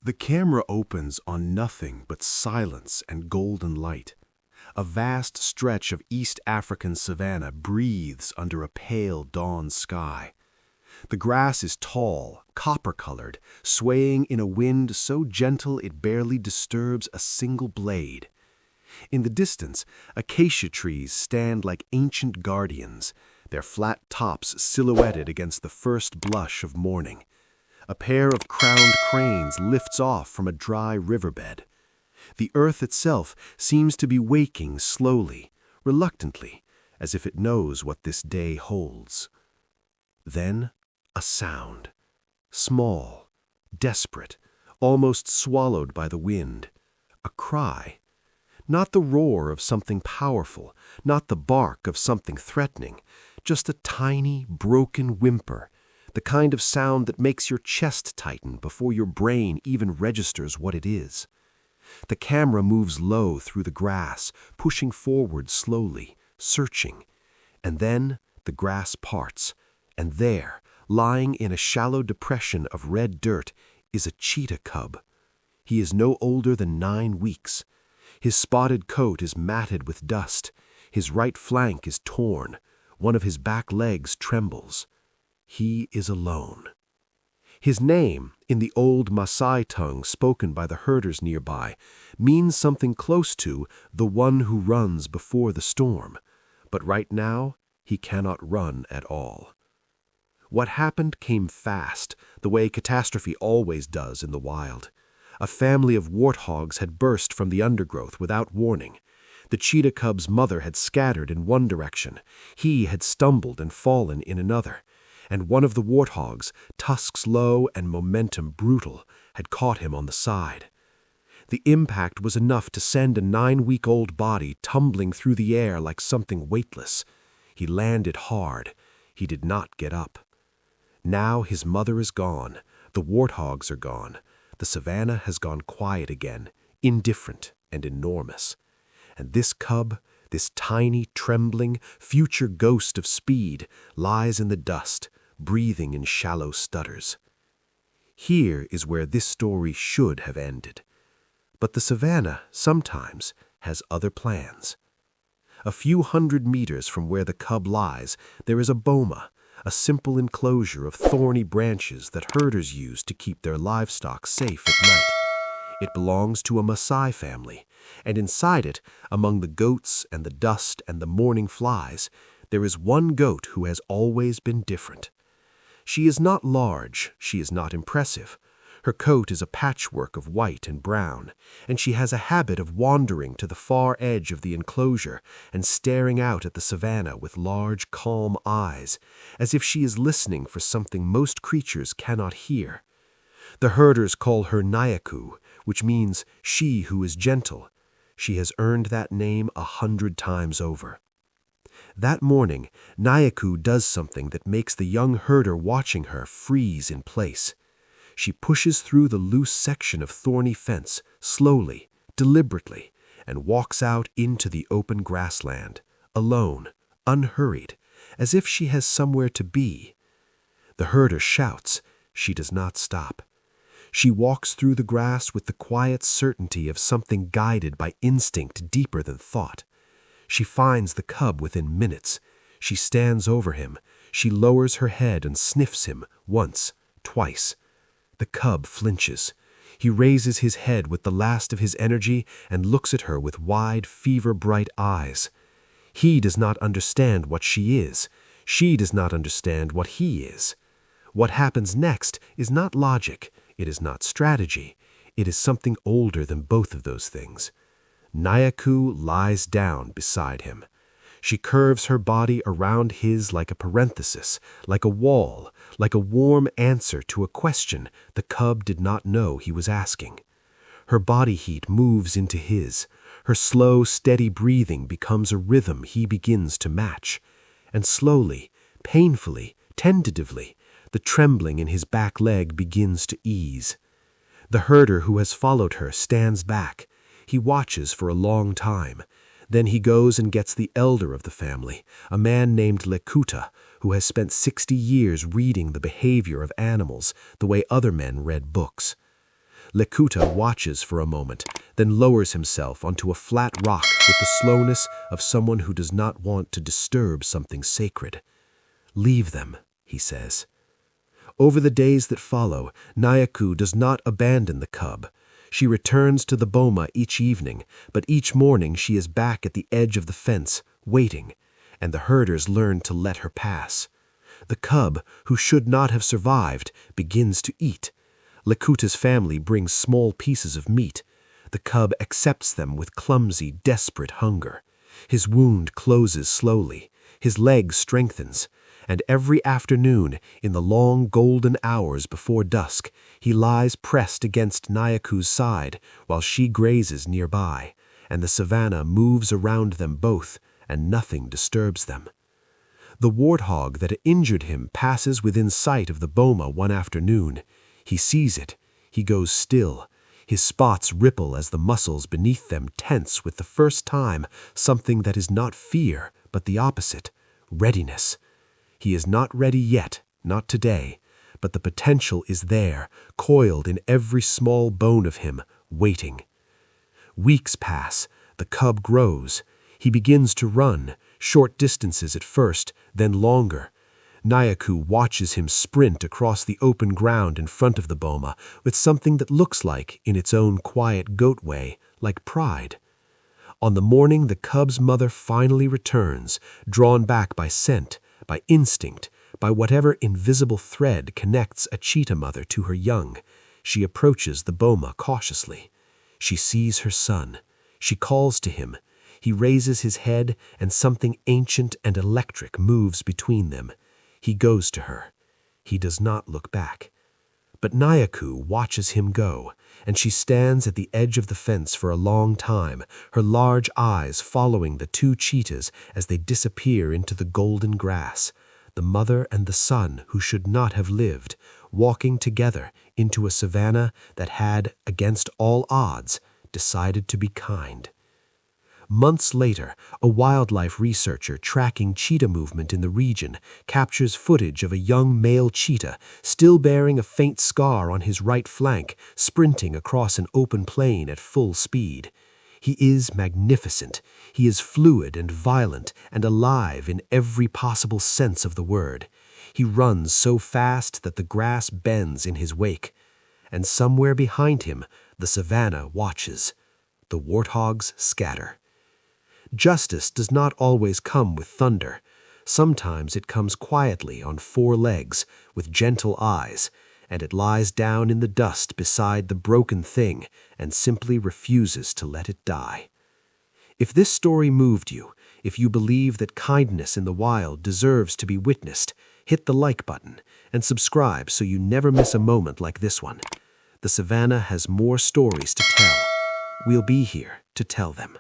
The camera opens on nothing but silence and golden light. A vast stretch of East African savannah breathes under a pale dawn sky. The grass is tall, copper-colored, swaying in a wind so gentle it barely disturbs a single blade. In the distance, acacia trees stand like ancient guardians, their flat tops silhouetted against the first blush of morning. A pair of crowned cranes lifts off from a dry riverbed. The earth itself seems to be waking slowly, reluctantly, as if it knows what this day holds. Then, a sound. Small, desperate, almost swallowed by the wind. A cry. Not the roar of something powerful, not the bark of something threatening, just a tiny, broken whimper, the kind of sound that makes your chest tighten before your brain even registers what it is. The camera moves low through the grass, pushing forward slowly, searching. And then the grass parts, and there, lying in a shallow depression of red dirt, is a cheetah cub. He is no older than 9 weeks. His spotted coat is matted with dust. His right flank is torn. One of his back legs trembles. He is alone. His name, in the old Maasai tongue spoken by the herders nearby, means something close to the one who runs before the storm. But right now, he cannot run at all. What happened came fast, the way catastrophe always does in the wild. A family of warthogs had burst from the undergrowth without warning. The cheetah cub's mother had scattered in one direction. He had stumbled and fallen in another. And one of the warthogs, tusks low and momentum brutal, had caught him on the side. The impact was enough to send a 9-week-old body tumbling through the air like something weightless. He landed hard. He did not get up. Now his mother is gone. The warthogs are gone. The savannah has gone quiet again, indifferent and enormous. And this cub, this tiny, trembling, future ghost of speed, lies in the dust, breathing in shallow stutters. Here is where this story should have ended. But the savannah, sometimes, has other plans. A few hundred meters from where the cub lies, there is a boma, a simple enclosure of thorny branches that herders use to keep their livestock safe at night. It belongs to a Maasai family, and inside it, among the goats and the dust and the morning flies, there is one goat who has always been different. She is not large, she is not impressive. Her coat is a patchwork of white and brown, and she has a habit of wandering to the far edge of the enclosure and staring out at the savannah with large, calm eyes, as if she is listening for something most creatures cannot hear. The herders call her Nyaku, which means she who is gentle. She has earned that name 100 times over. That morning, Nyaku does something that makes the young herder watching her freeze in place. She pushes through the loose section of thorny fence, slowly, deliberately, and walks out into the open grassland, alone, unhurried, as if she has somewhere to be. The herder shouts. She does not stop. She walks through the grass with the quiet certainty of something guided by instinct deeper than thought. She finds the cub within minutes. She stands over him. She lowers her head and sniffs him once, twice. The cub flinches. He raises his head with the last of his energy and looks at her with wide, fever-bright eyes. He does not understand what she is. She does not understand what he is. What happens next is not logic. It is not strategy. It is something older than both of those things. Nyaku lies down beside him. She curves her body around his like a parenthesis, like a wall, like a warm answer to a question the cub did not know he was asking. Her body heat moves into his. Her slow, steady breathing becomes a rhythm he begins to match. And slowly, painfully, tentatively, the trembling in his back leg begins to ease. The herder who has followed her stands back. He watches for a long time. Then he goes and gets the elder of the family, a man named Lekuta, who has spent 60 years reading the behavior of animals the way other men read books. Lekuta watches for a moment, then lowers himself onto a flat rock with the slowness of someone who does not want to disturb something sacred. "Leave them," he says. Over the days that follow, Nyaku does not abandon the cub. She returns to the boma each evening, but each morning she is back at the edge of the fence, waiting, and the herders learn to let her pass. The cub, who should not have survived, begins to eat. Lekuta's family brings small pieces of meat. The cub accepts them with clumsy, desperate hunger. His wound closes slowly. His leg strengthens. And every afternoon, in the long golden hours before dusk, he lies pressed against Nyaku's side while she grazes nearby, and the savannah moves around them both, and nothing disturbs them. The warthog that injured him passes within sight of the boma one afternoon. He sees it. He goes still. His spots ripple as the muscles beneath them tense with the first time something that is not fear, but the opposite, readiness. He is not ready yet, not today, but the potential is there, coiled in every small bone of him, waiting. Weeks pass. The cub grows. He begins to run, short distances at first, then longer. Nyaku watches him sprint across the open ground in front of the boma with something that looks like, in its own quiet goat way, like pride. On the morning the cub's mother finally returns, drawn back by scent, by instinct, by whatever invisible thread connects a cheetah mother to her young, she approaches the boma cautiously. She sees her son. She calls to him. He raises his head, and something ancient and electric moves between them. He goes to her. He does not look back. But Nyaku watches him go, and she stands at the edge of the fence for a long time, her large eyes following the two cheetahs as they disappear into the golden grass, the mother and the son who should not have lived, walking together into a savannah that had, against all odds, decided to be kind. Months later, a wildlife researcher tracking cheetah movement in the region captures footage of a young male cheetah still bearing a faint scar on his right flank, sprinting across an open plain at full speed. He is magnificent. He is fluid and violent and alive in every possible sense of the word. He runs so fast that the grass bends in his wake. And somewhere behind him, the savannah watches. The warthogs scatter. Justice does not always come with thunder. Sometimes it comes quietly on four legs, with gentle eyes, and it lies down in the dust beside the broken thing and simply refuses to let it die. If this story moved you, if you believe that kindness in the wild deserves to be witnessed, hit the like button and subscribe so you never miss a moment like this one. The savannah has more stories to tell. We'll be here to tell them.